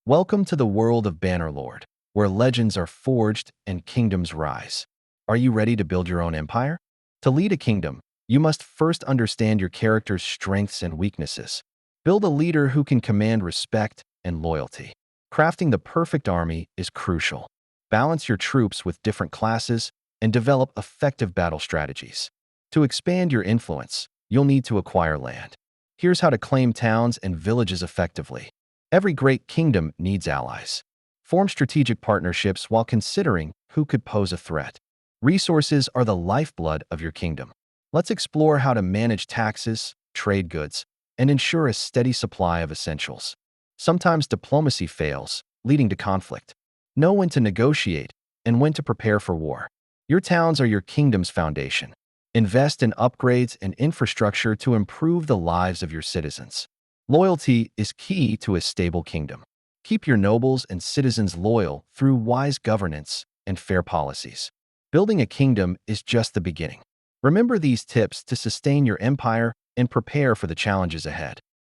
Welcome to the world of Bannerlord, where legends are forged and kingdoms rise. Are you ready to build your own empire? To lead a kingdom, you must first understand your character's strengths and weaknesses. Build a leader who can command respect and loyalty. Crafting the perfect army is crucial. Balance your troops with different classes and develop effective battle strategies. To expand your influence, you'll need to acquire land. Here's how to claim towns and villages effectively. Every great kingdom needs allies. Form strategic partnerships while considering who could pose a threat. Resources are the lifeblood of your kingdom. Let's explore how to manage taxes, trade goods, and ensure a steady supply of essentials. Sometimes diplomacy fails, leading to conflict. Know when to negotiate and when to prepare for war. Your towns are your kingdom's foundation. Invest in upgrades and infrastructure to improve the lives of your citizens. Loyalty is key to a stable kingdom. Keep your nobles and citizens loyal through wise governance and fair policies. Building a kingdom is just the beginning. Remember these tips to sustain your empire and prepare for the challenges ahead.